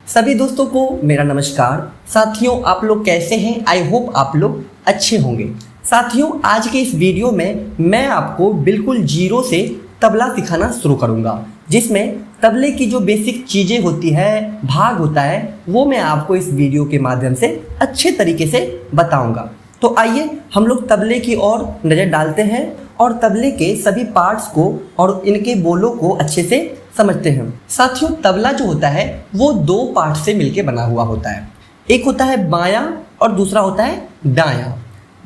सभी दोस्तों को मेरा नमस्कार। साथियों, आप लोग कैसे हैं? आई होप आप लोग अच्छे होंगे। साथियों, आज के इस वीडियो में मैं आपको बिल्कुल जीरो से तबला सिखाना शुरू करूंगा, जिसमें तबले की जो बेसिक चीज़ें होती है, भाग होता है, वो मैं आपको इस वीडियो के माध्यम से अच्छे तरीके से बताऊंगा। तो आइए हम लोग तबले की ओर नज़र डालते हैं और तबले के सभी पार्ट्स को और इनके बोलों को अच्छे से समझते हैं। साथियों, तबला जो होता है वो दो पार्ट से मिलके बना हुआ होता है। एक होता है बायां और दूसरा होता है दायां।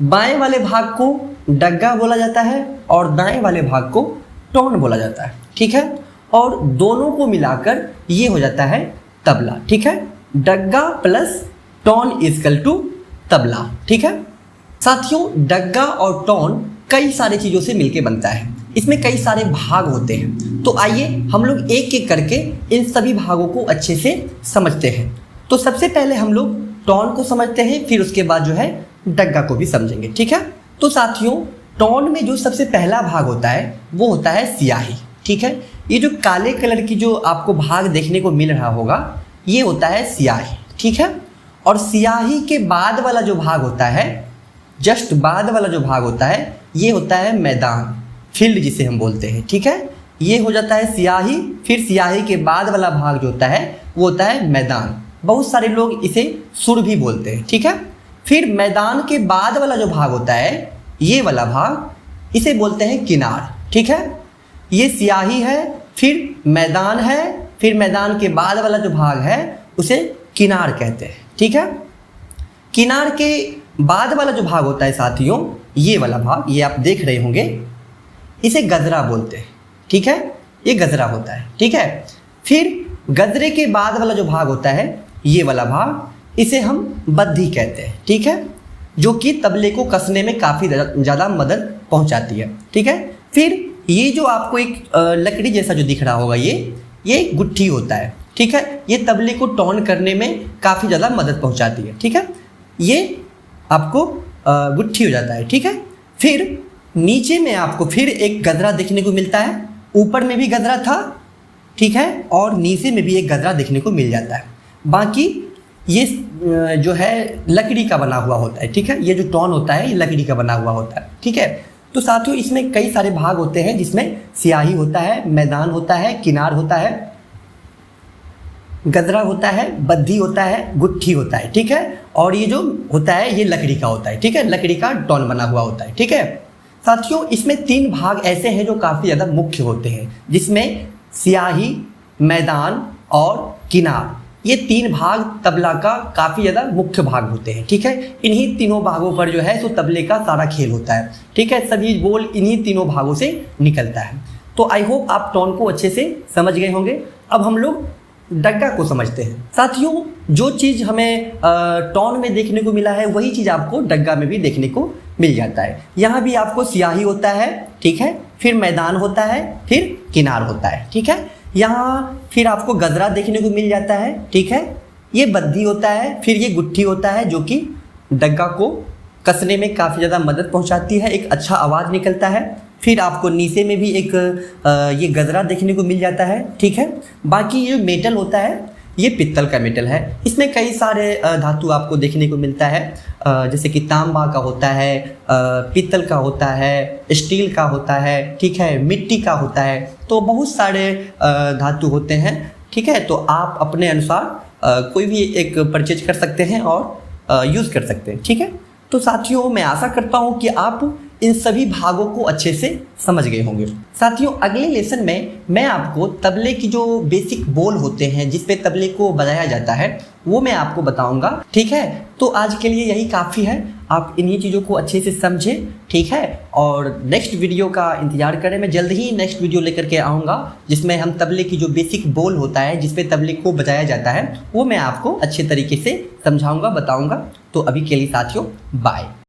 बाएं वाले भाग को डग्गा बोला जाता है और दाएं वाले भाग को टोन बोला जाता है, ठीक है। और दोनों को मिलाकर ये हो जाता है तबला, ठीक है। डग्गा plus tone equal to tabla, ठीक है। साथियों, डग्गा और टोन कई सारी चीज़ों से मिलके बनता है। इसमें कई सारे भाग होते हैं। तो आइए हम लोग एक एक करके इन सभी भागों को अच्छे से समझते हैं। तो सबसे पहले हम लोग टोन को समझते हैं, फिर उसके बाद जो है डग्गा को भी समझेंगे, ठीक है। तो साथियों, टोन में जो सबसे पहला भाग होता है वो होता है सियाही, ठीक है। ये जो काले कलर की जो आपको भाग देखने को मिल रहा होगा, ये होता है सियाही, ठीक है। और सियाही के बाद वाला जो भाग होता है, जस्ट बाद वाला जो भाग होता है, ये होता है मैदान, फील्ड जिसे हम बोलते हैं, ठीक है। ये हो जाता है सियाही। फिर सियाही के बाद वाला भाग जो होता है वो होता है मैदान। बहुत सारे लोग इसे सुर भी बोलते हैं, ठीक है। फिर मैदान के बाद वाला जो भाग होता है, ये वाला भाग, इसे बोलते हैं किनार, ठीक है। ये सियाही है, फिर मैदान है, फिर मैदान के बाद वाला जो भाग है उसे किनार कहते हैं, ठीक है। किनार के बाद वाला जो भाग होता है साथियों, ये वाला भाग, ये आप देख रहे होंगे, इसे गजरा बोलते हैं, ठीक है। ये गजरा होता है, ठीक है। फिर गजरे के बाद वाला जो भाग होता है, ये वाला भाग, इसे हम बद्धी कहते हैं, ठीक है, जो कि तबले को कसने में काफ़ी ज़्यादा मदद पहुंचाती है, ठीक है। फिर ये जो आपको एक लकड़ी जैसा जो दिख रहा होगा, ये गुट्ठी होता है, ठीक है। ये तबले को टोन करने में काफ़ी ज़्यादा मदद पहुंचाती है, ठीक है। ये आपको गुट्ठी हो जाता है, ठीक है। फिर नीचे में आपको फिर एक गजरा देखने को मिलता है। ऊपर में भी गजरा था, ठीक है, और नीचे में भी एक गजरा देखने को मिल जाता है। बाकी ये जो है लकड़ी का बना हुआ होता है, ठीक है। ये जो टोन होता है ये लकड़ी का बना हुआ होता है, ठीक है। तो साथियों, इसमें कई सारे भाग होते हैं, जिसमें सियाही होता है, मैदान होता है, किनार होता है, गजरा होता है, बद्धी होता है, गुट्ठी होता है, ठीक है। और ये जो होता है ये लकड़ी का होता है, ठीक है, लकड़ी का टोन बना हुआ होता है, ठीक है। साथियों, इसमें तीन भाग ऐसे हैं जो काफ़ी ज़्यादा मुख्य होते हैं, जिसमें सियाही, मैदान और किनार, ये तीन भाग तबला का काफ़ी ज़्यादा मुख्य भाग होते हैं, ठीक है। इन्हीं तीनों भागों पर जो है सो तबले का सारा खेल होता है, ठीक है। सभी बोल इन्हीं तीनों भागों से निकलता है। तो आई होप आप टोन को अच्छे से समझ गए होंगे। अब हम लोग डग्गा को समझते हैं। साथियों, जो चीज़ हमें टोन में देखने को मिला है, वही चीज़ आपको डग्गा में भी देखने को मिल जाता है। यहाँ भी आपको सियाही होता है, ठीक है, फिर मैदान होता है, फिर किनार होता है, ठीक है। यहाँ फिर आपको गजरा देखने को मिल जाता है, ठीक है। ये बद्धी होता है, फिर ये गुट्ठी होता है, जो कि डग्गा को कसने में काफ़ी ज़्यादा मदद पहुँचाती है, एक अच्छा आवाज़ निकलता है। फिर आपको नीचे में भी एक ये गजरा देखने को मिल जाता है, ठीक है। बाकी ये मेटल होता है, ये पित्तल का मेटल है। इसमें कई सारे धातु आपको देखने को मिलता है, जैसे कि तांबा का होता है, पित्तल का होता है, स्टील का होता है, ठीक है, मिट्टी का होता है। तो बहुत सारे धातु होते हैं, ठीक है। तो आप अपने अनुसार कोई भी एक परचेज कर सकते हैं और यूज़ कर सकते हैं, ठीक है। तो साथियों, मैं आशा करता हूँ कि आप इन सभी भागों को अच्छे से समझ गए होंगे। साथियों, अगले लेसन में मैं आपको तबले की जो बेसिक बोल होते हैं, जिस पे तबले को बजाया जाता है, वो मैं आपको बताऊंगा, ठीक है। तो आज के लिए यही काफ़ी है। आप इन्हीं चीज़ों को अच्छे से समझें, ठीक है। और नेक्स्ट वीडियो का इंतजार करें। मैं जल्द ही नेक्स्ट वीडियो लेकर के आऊँगा, जिसमें हम तबले की जो बेसिक बोल होता है, जिस पे तबले को बजाया जाता है, वो मैं आपको अच्छे तरीके से समझाऊँगा, बताऊँगा। तो अभी के लिए साथियों, बाय।